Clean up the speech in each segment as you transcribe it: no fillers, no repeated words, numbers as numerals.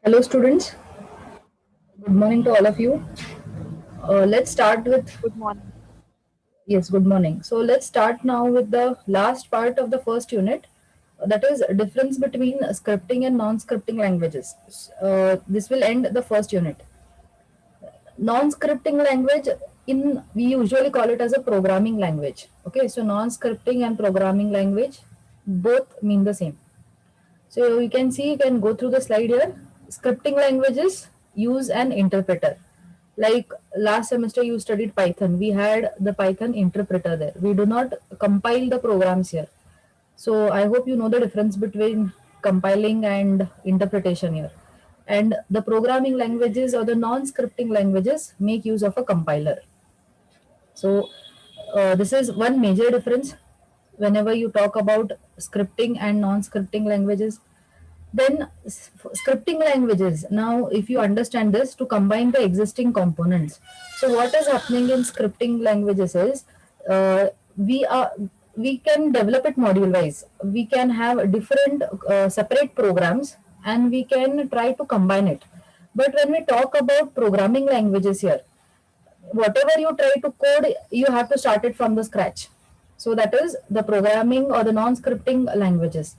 Hello, students. Good morning to all of you. Let's start with Good morning. yes, good morning. So let's start now with the last part of the first unit. That is difference between scripting and non-scripting languages. This will end the first unit. Non-scripting language in we usually call it as a programming language. Okay, so non-scripting and programming language both mean the same. So you can see, you can go through the slide here. Scripting languages use an interpreter. Like last semester you studied Python. We had the Python interpreter there. We do not compile the programs here. So I hope you know the difference between compiling and interpretation here. And the programming languages or the non-scripting languages make use of a compiler. So this is one major difference whenever you talk about scripting and non-scripting languages. Then scripting languages, now if you understand this, to combine the existing components. So what is happening in scripting languages is uh, we are we can develop it module wise. We can have different separate programs and we can try to combine it. But when we talk about programming languages here, whatever you try to code, you have to start it from the scratch. So that is the programming or the non-scripting languages.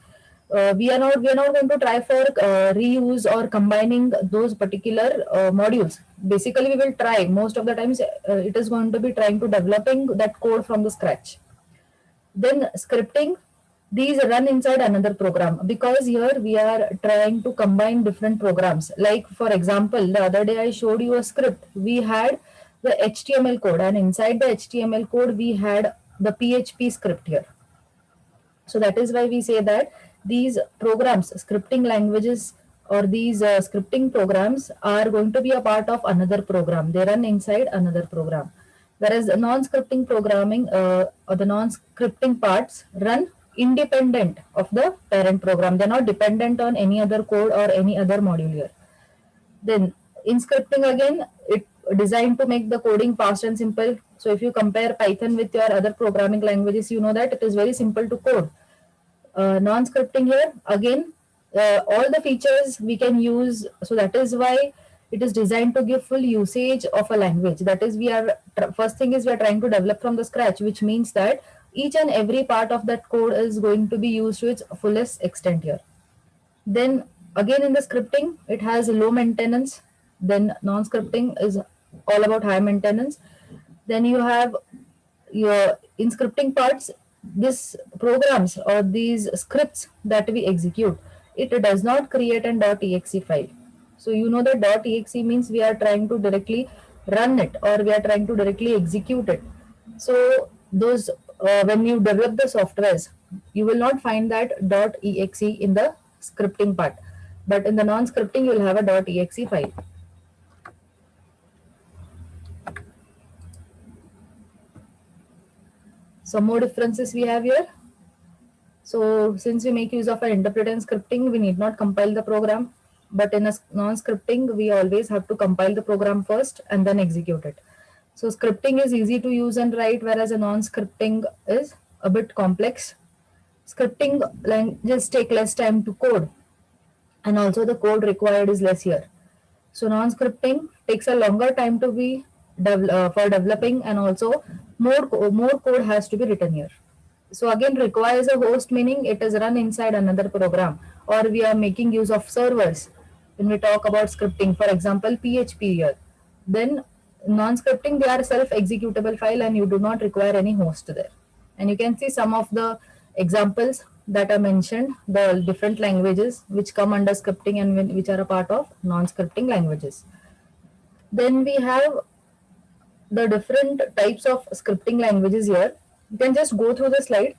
We are not going to try for reuse or combining those particular modules. Basically we will try most of the times, it is going to be trying to developing that code from the scratch. Then scripting, these run inside another program, because here we are trying to combine different programs. Like for example, the other day I showed you a script. We had the HTML code, and inside the HTML code we had the PHP script here. So that is why we say that these programs, scripting languages, or these scripting programs are going to be a part of another program. They run inside another program. Whereas the non-scripting programming or the non-scripting parts run independent of the parent program. They're not dependent on any other code or any other module here. Then in scripting again, it designed to make the coding fast and simple. So if you compare Python with your other programming languages, you know that it is very simple to code. Non-scripting here again, all the features we can use. So that is why it is designed to give full usage of a language. That is, first thing is we are trying to develop from the scratch, which means that each and every part of that code is going to be used to its fullest extent here. Then again in the scripting, it has low maintenance. Then non-scripting is all about high maintenance. Then you have your in scripting parts, this programs or these scripts that we execute, it does not create an .exe file. So you know that .exe means we are trying to directly run it or we are trying to directly execute it. So those when you develop the softwares, you will not find that .exe in the scripting part, but in the non-scripting you will have a .exe file. Some more differences we have here. So since we make use of an interpreter in scripting, we need not compile the program. But in a non-scripting, we always have to compile the program first and then execute it. So scripting is easy to use and write, whereas a non-scripting is a bit complex. Scripting languages take less time to code, and also the code required is less here. So non-scripting takes a longer time to be for developing, and also more code has to be written here. So again, requires a host, meaning it is run inside another program, or we are making use of servers. When we talk about scripting, for example, PHP here, then non-scripting, they are self-executable file and you do not require any host there. And you can see some of the examples that are mentioned, the different languages which come under scripting and which are a part of non-scripting languages. Then we have the different types of scripting languages here. You can just go through the slide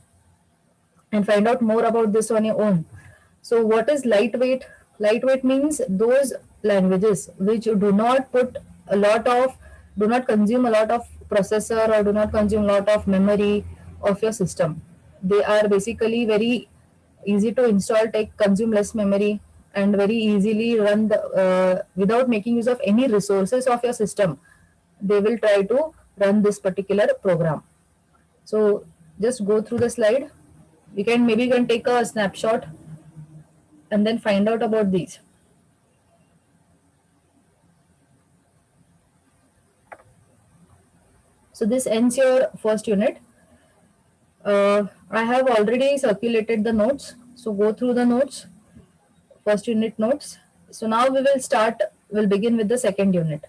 and find out more about this on your own. So what is lightweight? Lightweight means those languages which do not put a lot of, do not consume a lot of processor or do not consume a lot of memory of your system. They are basically very easy to install, take consume less memory, and very easily run without making use of any resources of your system. They will try to run this particular program. So just go through the slide. We can take a snapshot and then find out about these. So this ends your first unit. I have already circulated the notes. So go through the notes, first unit notes. So now we'll begin with the second unit.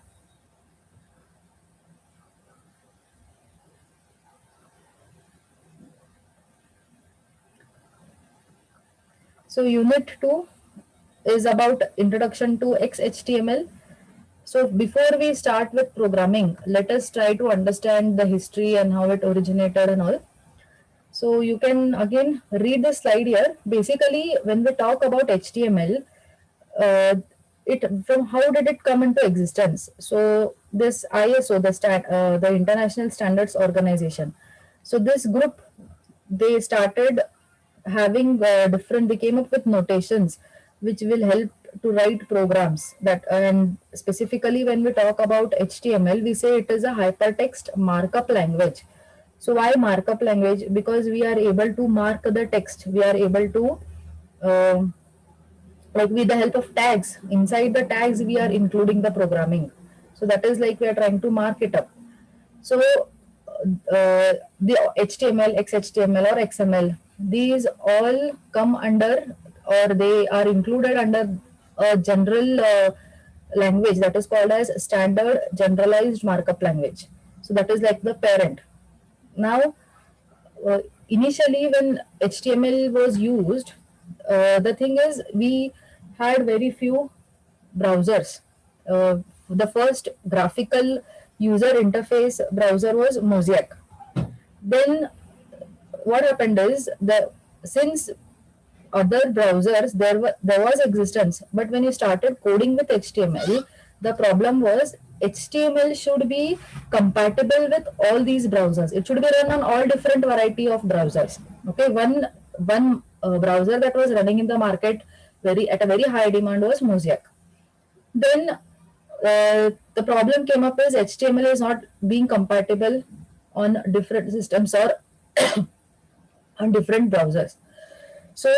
So unit 2 is about introduction to XHTML. So before we start with programming, let us try to understand the history and how it originated and all. So you can again read the slide here. Basically, when we talk about HTML, uh, it from how did it come into existence? So this ISO, the International Standards Organization. So this group, they started having different. They came up with notations which will help to write programs. That and specifically when we talk about HTML, we say it is a hypertext markup language. So why markup language? Because we are able to mark the text. We are able to like with the help of tags. Inside the tags, we are including the programming. So that is like we are trying to mark it up. So the HTML, XHTML or XML, these all come under or they are included under a general language that is called as standard generalized markup language. So that is like the parent. Now, initially when HTML was used, the thing is we had very few browsers. The first graphical user interface browser was Mosaic. Then what happened is the since other browsers there was existence, but when you started coding with HTML, the problem was HTML should be compatible with all these browsers. It should be run on all different variety of browsers. Okay, one browser that was running in the market very at a very high demand was Mosaic. Then the problem came up is HTML is not being compatible on different systems or on different browsers. So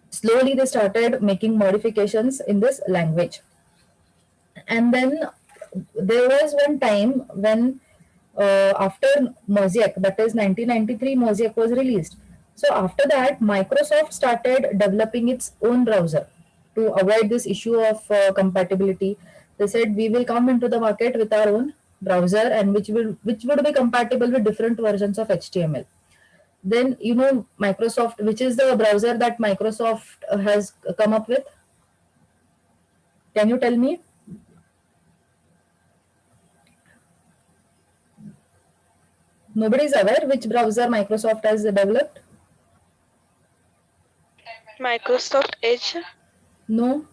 slowly they started making modifications in this language. And then there was one time when after Mosaic, that is 1993, Mosaic was released. So after that, Microsoft started developing its own browser to avoid this issue of compatibility. They said we will come into the market with our own browser and which would be compatible with different versions of HTML. Then Microsoft, which is the browser that Microsoft has come up with. Can you tell me? Nobody is aware which browser Microsoft has developed. Microsoft Edge. No,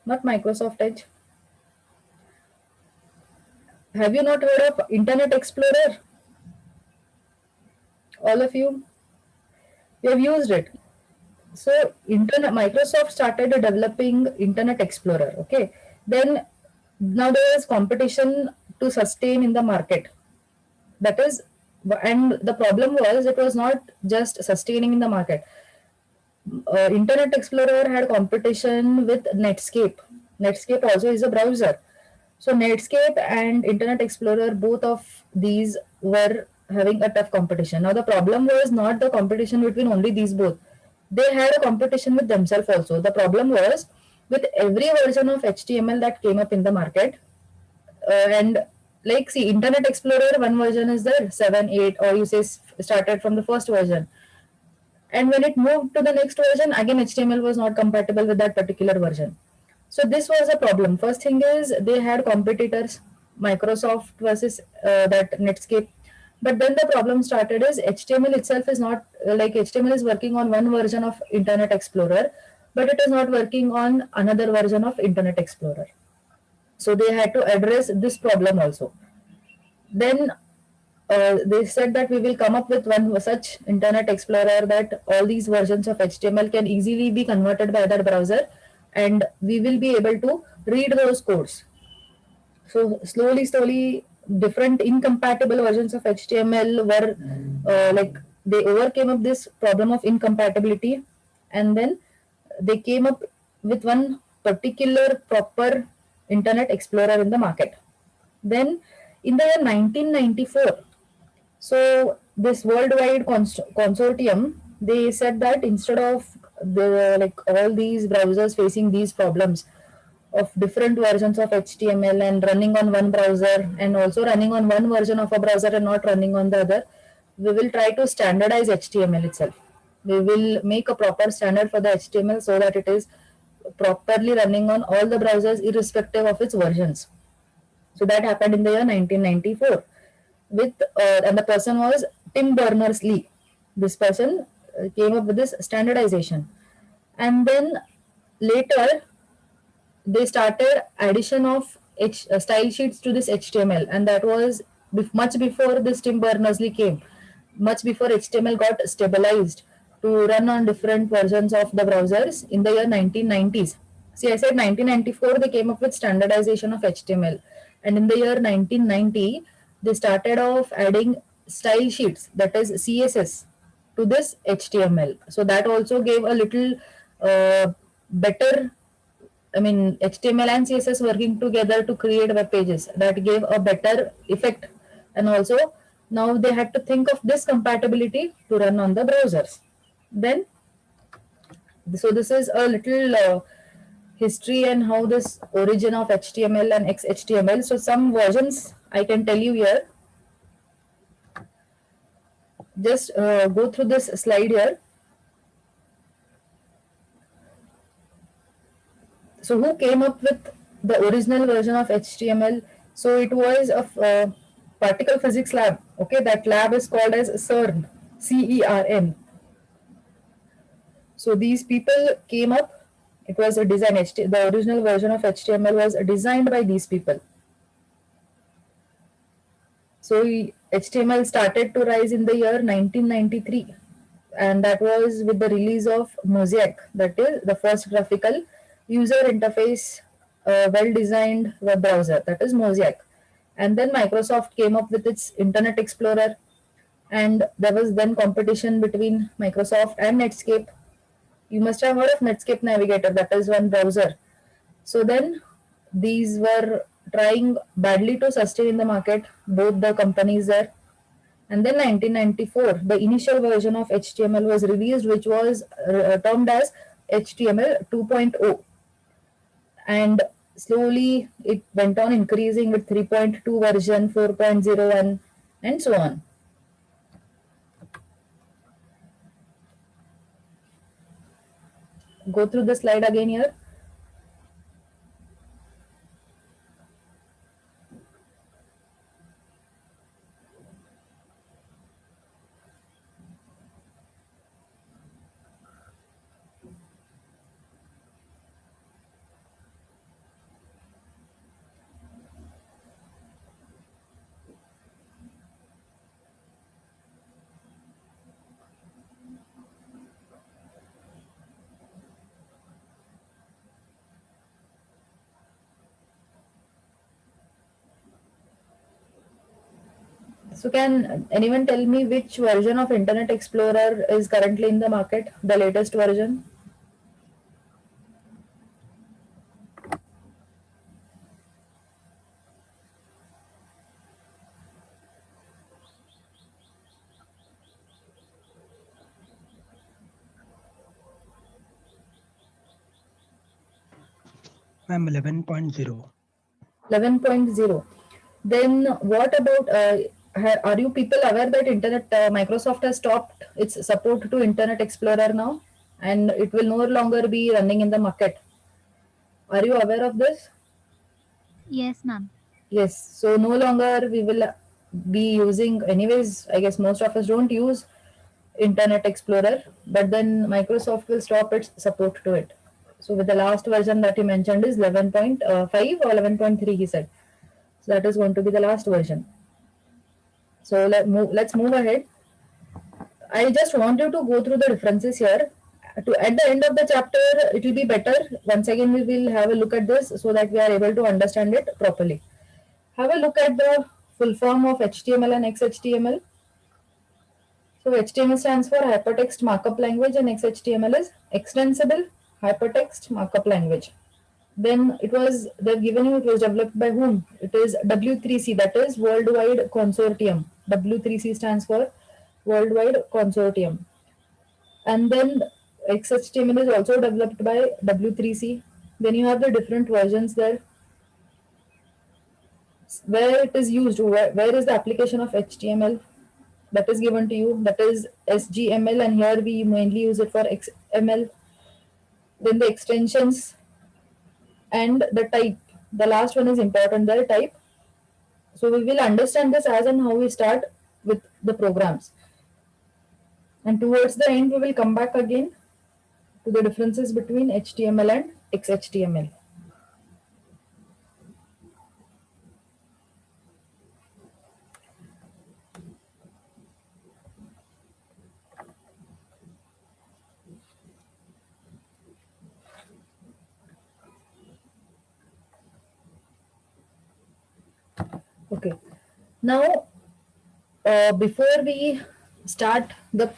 not Microsoft Edge. Have you not heard of Internet Explorer? All of you have used it. So Internet Microsoft started developing Internet Explorer. Okay, then now there is competition to sustain in the market. That is, and the problem was it was not just sustaining in the market. Internet Explorer had competition with Netscape. Netscape also is a browser. So Netscape and Internet Explorer, both of these were having a tough competition. Now the problem was not the competition between only these both. They had a competition with themselves also. The problem was with every version of HTML that came up in the market, and like see Internet Explorer one version is there 7, 8, or you say started from the first version, and when it moved to the next version, again HTML was not compatible with that particular version. So this was a problem. First thing is they had competitors, Microsoft versus that Netscape. But then the problem started is HTML itself is not like HTML is working on one version of Internet Explorer, but it is not working on another version of Internet Explorer. So they had to address this problem also. Then they said that we will come up with one such Internet Explorer that all these versions of HTML can easily be converted by that browser, and we will be able to read those codes. So slowly, different incompatible versions of HTML were like they overcame up this problem of incompatibility, and then they came up with one particular proper Internet Explorer in the market. Then in the year 1994, so this worldwide consortium, they said that instead of the like all these browsers facing these problems of different versions of HTML and running on one browser and also running on one version of a browser and not running on the other, we will try to standardize HTML itself. We will make a proper standard for the HTML so that it is properly running on all the browsers irrespective of its versions. So that happened in the year 1994 with and the person was Tim Berners-Lee. This person came up with this standardization, and then later they started addition of style sheets to this HTML, and that was much before this Tim Berners-Lee came, much before HTML got stabilized to run on different versions of the browsers in the year 1990s. See, I said 1994 they came up with standardization of HTML, and in the year 1990 they started off adding style sheets, that is CSS, to this HTML. So that also gave a little better, I mean, HTML and CSS working together to create web pages, that gave a better effect. And also, now they had to think of this compatibility to run on the browsers. Then, so this is a little history and how this origin of HTML and XHTML. So some versions I can tell you here. Just go through this slide here. So who came up with the original version of HTML? So it was a particle physics lab. Okay, that lab is called as CERN, CERN. So these people came up. It was a design. The original version of HTML was designed by these people. So HTML started to rise in the year 1993, and that was with the release of Mosaic, that is the first graphical user interface well-designed web browser, that is Mosaic. And then Microsoft came up with its Internet Explorer, and there was then competition between Microsoft and Netscape. You must have heard of Netscape Navigator, that is one browser. So then these were trying badly to sustain in the market, both the companies there. And then 1994, the initial version of HTML was released, which was termed as HTML 2.0. And slowly it went on increasing with 3.2 version, 4.01, and so on. Go through the slide again here. So can anyone tell me which version of Internet Explorer is currently in the market, the latest version? Ma'am, 11.0. 11.0. Then what about, are you people aware that Microsoft has stopped its support to Internet Explorer now, and it will no longer be running in the market? Are you aware of this? Yes, ma'am. Yes. So no longer we will be using, anyways, I guess most of us don't use Internet Explorer, but then Microsoft will stop its support to it. So with the last version that he mentioned is 11.5 or 11.3, he said. So that is going to be the last version. So let's move ahead. I just want you to go through the differences here. At the end of the chapter, it will be better. Once again, we will have a look at this so that we are able to understand it properly. Have a look at the full form of HTML and XHTML. So HTML stands for Hypertext Markup Language and XHTML is Extensible Hypertext Markup Language. then they've given you, it was developed by whom? It is W3C, that is Worldwide Consortium. W3C stands for Worldwide Consortium. And then XHTML is also developed by W3C. Then you have the different versions there. Where it is used, where is the application of HTML? That is given to you, that is SGML, and here we mainly use it for XML. Then the extensions and the type. The last one is important there, type. So we will understand this as and how we start with the programs. And towards the end, we will come back again to the differences between HTML and XHTML. Okay. Now, before we start the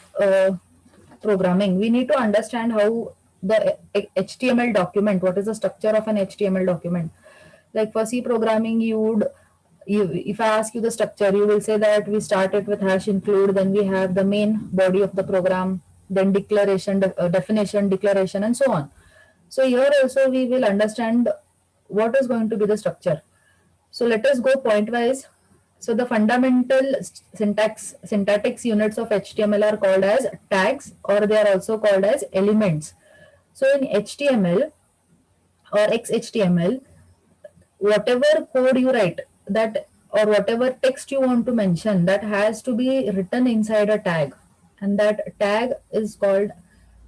programming, we need to understand how the HTML document, what is the structure of an HTML document. Like for C programming, if I ask you the structure, you will say that we start it with hash include, then we have the main body of the program, then declaration, definition, declaration, and so on. So here also we will understand what is going to be the structure. So let us go pointwise. So the fundamental syntactics units of HTML are called as tags, or they are also called as elements. So in HTML or XHTML, whatever code you write, that or whatever text you want to mention, that has to be written inside a tag, and that tag is called,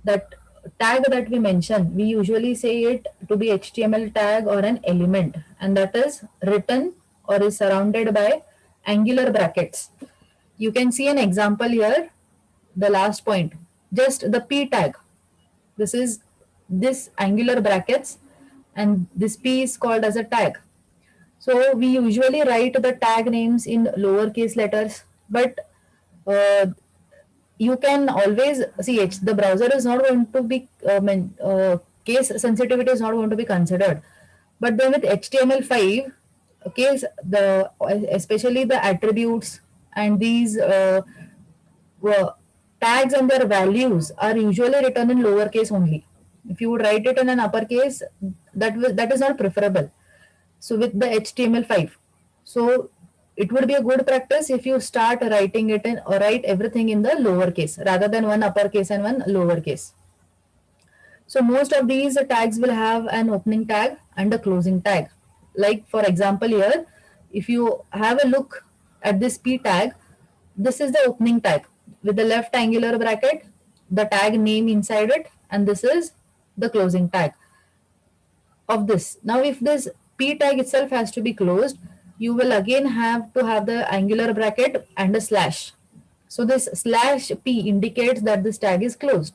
that tag that we mention, we usually say it to be HTML tag or an element, and that is written or is surrounded by angular brackets. You can see an example here, the last point, just the P tag. This is this angular brackets, and this P is called as a tag. So we usually write the tag names in lowercase letters, but you can always see it. The browser is not going to be case sensitivity is not going to be considered. But then with HTML5, case the especially the attributes and these tags and their values are usually written in lowercase only. If you would write it in an uppercase, that is not preferable. So with the HTML5, so it would be a good practice if you start writing it in, or write everything in the lowercase rather than one uppercase and one lowercase. So most of these tags will have an opening tag and a closing tag. Like for example here, if you have a look at this P tag, this is the opening tag with the left angular bracket, the tag name inside it, and this is the closing tag of this. Now if this P tag itself has to be closed, you will again have to have the angular bracket and a slash. So this slash P indicates that this tag is closed.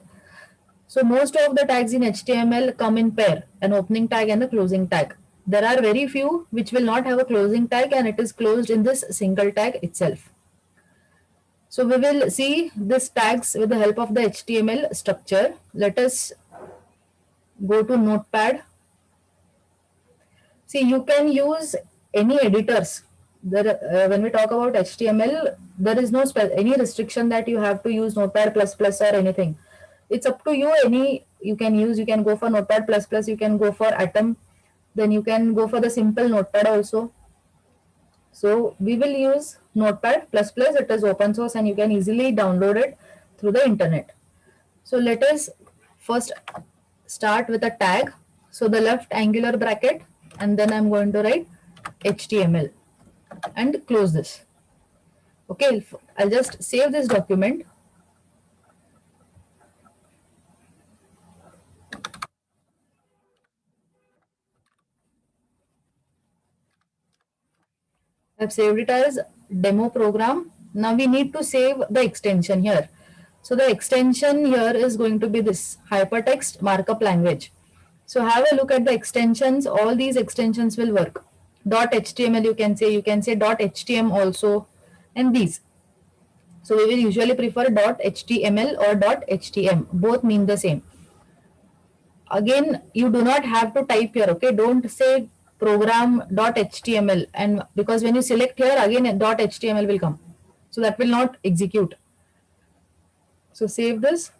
So most of the tags in HTML come in pair, an opening tag and a closing tag. There are very few which will not have a closing tag and it is closed in this single tag itself. So we will see these tags with the help of the HTML structure. Let us go to Notepad. See, you can use any editors. When we talk about HTML, there is no any restriction that you have to use Notepad++ or anything. It's up to you. You can go for Notepad++, you can go for Atom, then you can go for the simple Notepad also. So we will use Notepad++. It is open source and you can easily download it through the internet. So let us first start with a tag. So the left angular bracket, and then I'm going to write HTML and close this. Okay, I'll just save this document. I've saved it as demo program. Now we need to save the extension here. So the extension here is going to be this hypertext markup language. So have a look at the extensions. All these extensions will work. .html you can say .htm also, and these. So we will usually prefer .html or .htm. Both mean the same. again, you do not have to type here, okay? Don't say program.html, and because when you select here, again .html will come. So that will not execute. So save this.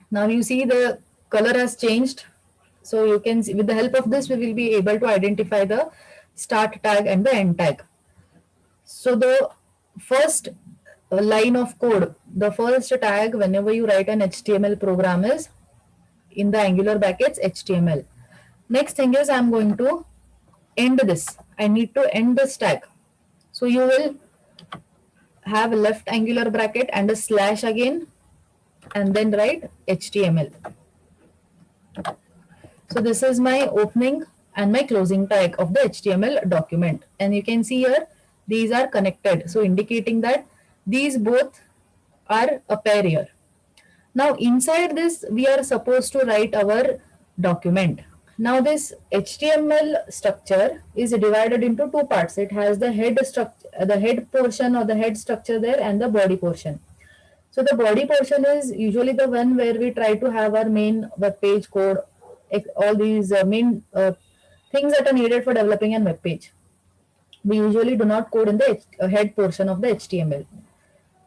Now you see the color has changed. So you can see, with the help of this, we will be able to identify the start tag and the end tag. So the first line of code, the first tag whenever you write an HTML program is in the Angular brackets HTML. Next thing is I'm going to end this. I need to end this tag. So you will have a left angular bracket and a slash again, and then write HTML. So this is my opening and my closing tag of the HTML document. And you can see here, these are connected. So indicating that these both are a pair here. Now inside this, we are supposed to write our document. Now this HTML structure is divided into two parts. It has the head structure, the head portion or the head structure there, and the body portion. So the body portion is usually the one where we try to have our main web page code, all these main things that are needed for developing a web page. We usually do not code in the head portion of the HTML.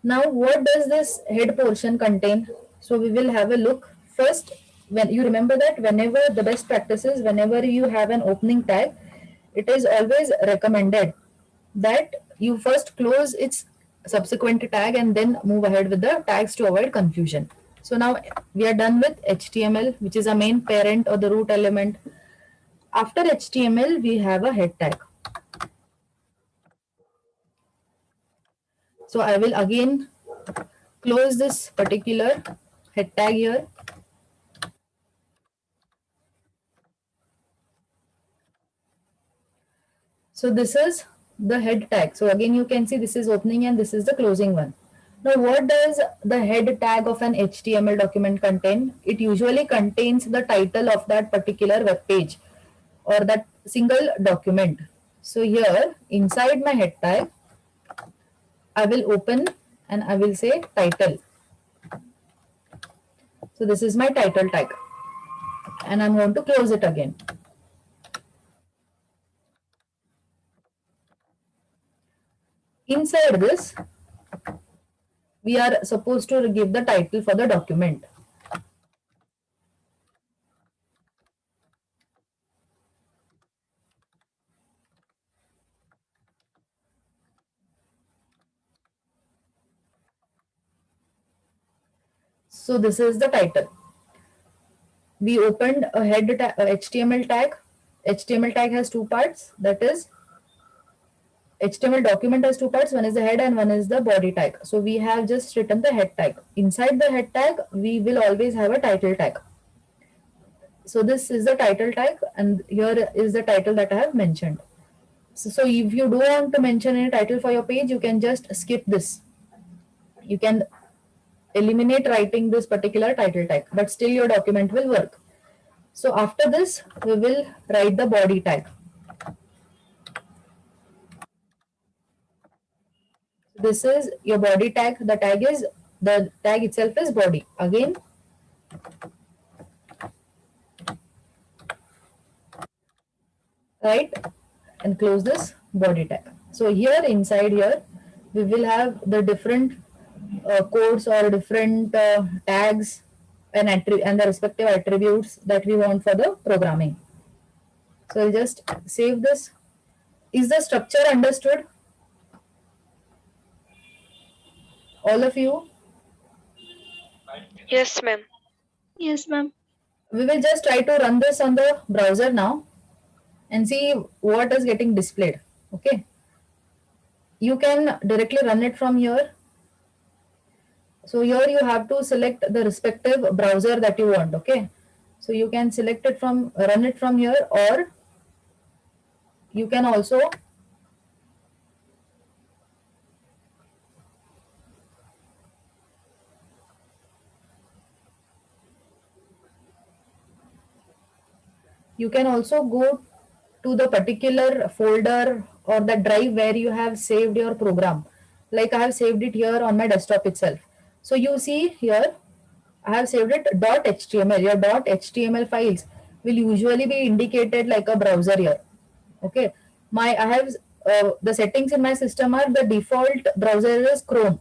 Now, what does this head portion contain? So we will have a look. First, when you remember that whenever the best practices, whenever you have an opening tag, it is always recommended that you first close its subsequent tag and then move ahead with the tags to avoid confusion. So now we are done with HTML, which is a main parent or the root element. After HTML, we have a head tag. So I will again close this particular head tag here. So this is the head tag. So again, you can see this is opening and this is the closing one. Now, what does the head tag of an HTML document contain? It usually contains the title of that particular web page or that single document. So here inside my head tag, I will open and I will say title. So this is my title tag and I'm going to close it again. Inside this, we are supposed to give the title for the document. So this is the title. We opened a head HTML tag. HTML tag has two parts. That is, HTML document has two parts. One is the head and one is the body tag. So we have just written the head tag. Inside the head tag, we will always have a title tag. So this is the title tag and here is the title that I have mentioned. So if you do want to mention any title for your page, you can just skip this. You can eliminate writing this particular title tag, but still your document will work. So after this, we will write the body tag. This is your body tag. The tag itself is body. Again, right, and close this body tag. So here inside here, we will have the different codes or different tags and the respective attributes that we want for the programming. So I'll just save this. Is the structure understood? All of you? Yes, ma'am. Yes, ma'am. We will just try to run this on the browser now and see what is getting displayed. Okay. You can directly run it from here. So here you have to select the respective browser that you want. Okay. So you can select it from, run it from here, or you can also go to the particular folder or the drive where you have saved your program. Like I have saved it here on my desktop itself. So you see here, I have saved it .html. Your .html files will usually be indicated like a browser here. Okay, I have the settings in my system are the default browser is Chrome,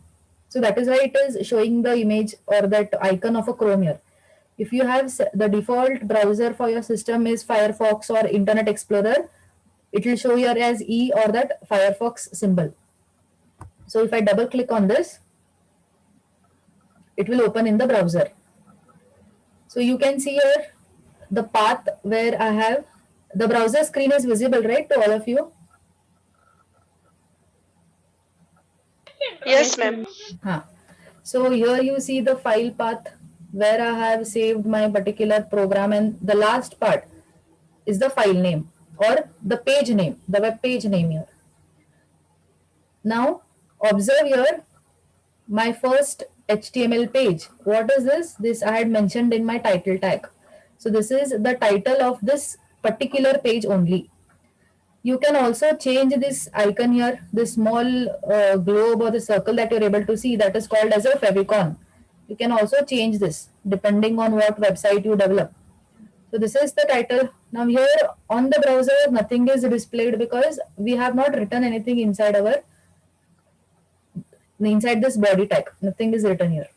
so that is why it is showing the image or that icon of a Chrome here. If you have the default browser for your system is Firefox or Internet Explorer, it will show here as E or that Firefox symbol. So if I double click on this, it will open in the browser. So you can see here the path where I have the browser screen is visible, right, to all of you? Yes, ma'am. Huh. So here you see the file path where I have saved my particular program, and the last part is the file name or the page name, the web page name here. Now observe here my first HTML page. What is this? This I had mentioned in my title tag. So this is the title of this particular page only. You can also change this icon here, this small globe or the circle that you're able to see, that is called as a favicon. You can also change this depending on what website you develop. So this is the title. Now here on the browser, nothing is displayed because we have not written anything inside this body tag. Nothing is written here.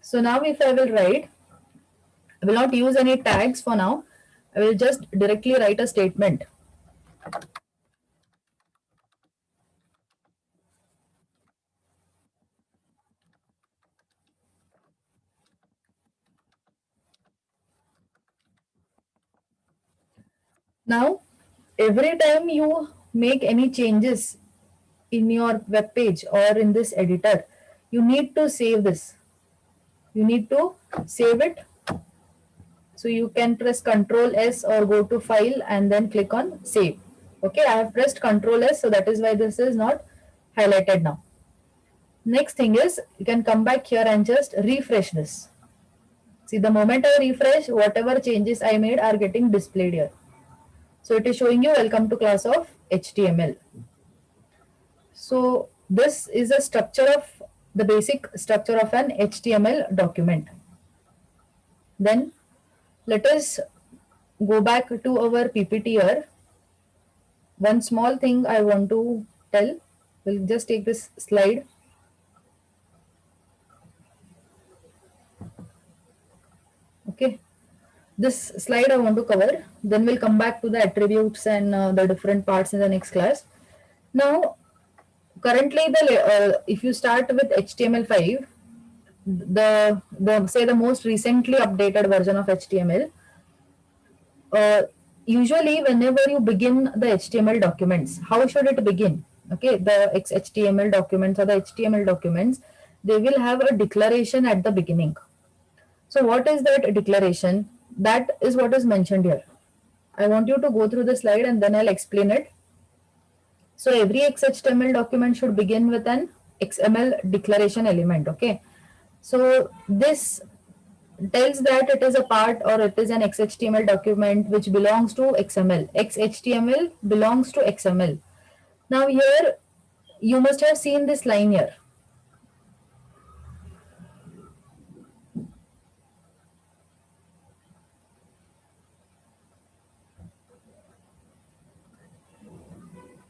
So now if I will write, I will not use any tags for now. I will just directly write a statement. Now, every time you make any changes in your web page or in this editor, you need to save this. You need to save it. So you can press Ctrl S or go to File and then click on Save. Okay, I have pressed Ctrl S, so that is why this is not highlighted now. Next thing is you can come back here and just refresh this. See, the moment I refresh, whatever changes I made are getting displayed here. So it is showing you welcome to class of HTML. So this is a structure of the basic structure of an HTML document. Then let us go back to our PPT here. One small thing I want to tell. We'll just take this slide. Okay. This slide I want to cover. Then we'll come back to the attributes and the different parts in the next class. Now, currently, if you start with HTML5, the most recently updated version of HTML, usually whenever you begin the HTML documents, how should it begin? Okay, the XHTML documents or the HTML documents, they will have a declaration at the beginning. So what is that declaration? That is what is mentioned here. I want you to go through the slide and then I'll explain it. So every XHTML document should begin with an XML declaration element. Okay. So this tells that it is a part or it is an XHTML document which belongs to XML. XHTML belongs to XML. Now here you must have seen this line here.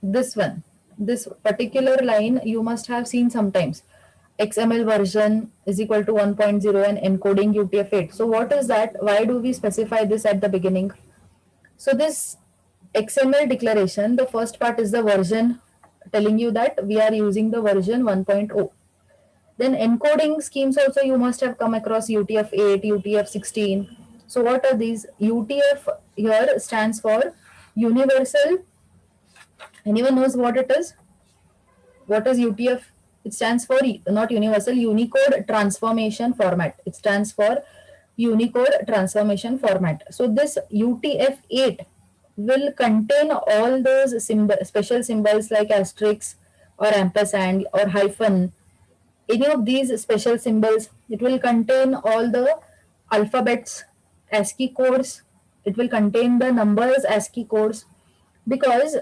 This one, this particular line you must have seen sometimes. XML version is equal to 1.0 and encoding UTF-8. So what is that? Why do we specify this at the beginning? So this XML declaration, the first part is the version, telling you that we are using the version 1.0. Then encoding schemes also you must have come across UTF-8, UTF-16. So what are these? UTF here stands for Universal. Anyone knows what it is? What is UTF? It stands for not Universal, Unicode Transformation Format. It stands for Unicode Transformation Format. So this UTF-8 will contain all those special symbols like asterisk or ampersand or hyphen. Any of these special symbols, it will contain all the alphabets, ASCII codes. It will contain the numbers, ASCII codes, because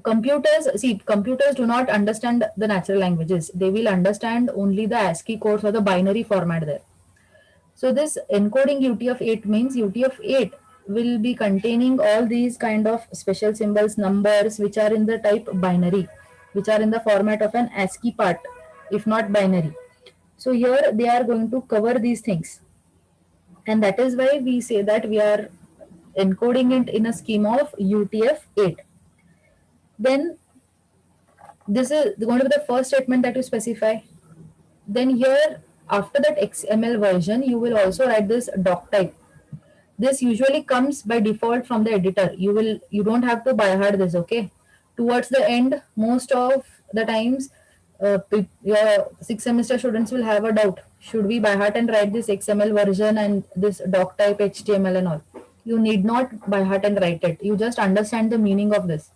computers do not understand the natural languages. They will understand only the ASCII codes or the binary format there. So this encoding UTF-8 means UTF-8 will be containing all these kind of special symbols, numbers, which are in the type binary, which are in the format of an ASCII part, if not binary. So here they are going to cover these things. And that is why we say that we are encoding it in a schema of UTF-8. Then this is going to be the first statement that you specify. Then here, after that XML version, you will also write this doc type. This usually comes by default from the editor. You don't have to by heart this, okay? Towards the end, most of the times, your 6th semester students will have a doubt. Should we by heart and write this XML version and this doc type HTML and all? You need not by heart and write it. You just understand the meaning of this.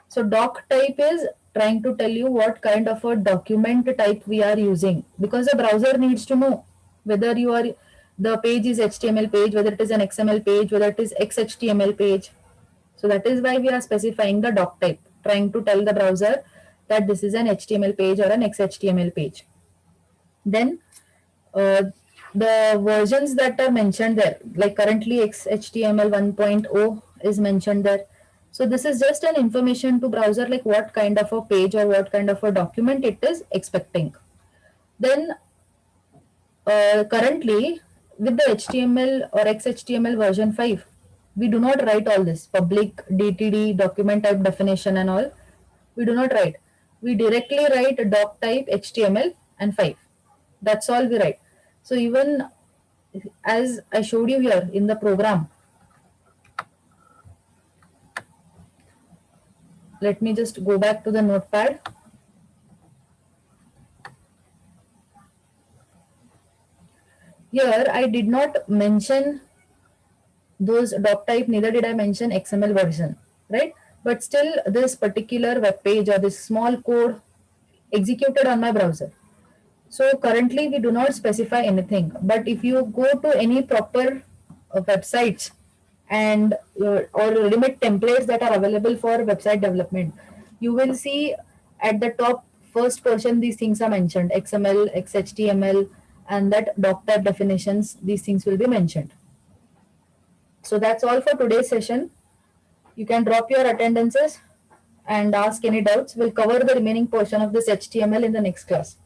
So doc type is trying to tell you what kind of a document type we are using, because the browser needs to know whether the page is HTML page, whether it is an XML page, whether it is XHTML page. So that is why we are specifying the doc type, trying to tell the browser that this is an HTML page or an XHTML page. Then the versions that are mentioned there, like currently XHTML 1.0 is mentioned there. So this is just an information to browser, like what kind of a page or what kind of a document it is expecting. Then currently with the HTML or XHTML version 5, we do not write all this public DTD document type definition and all. We do not write. We directly write doc type HTML and 5. That's all we write. So even as I showed you here in the program, let me just go back to the notepad. Here I did not mention those doc type, neither did I mention XML version, right? But still this particular web page or this small code executed on my browser. So currently we do not specify anything, but if you go to any proper websites and or ready-made templates that are available for website development, you will see at the top first portion these things are mentioned: XML, XHTML, and that doc type definitions. These things will be mentioned. So that's all for today's session. You can drop your attendances and ask any doubts. We'll cover the remaining portion of this HTML in the next class.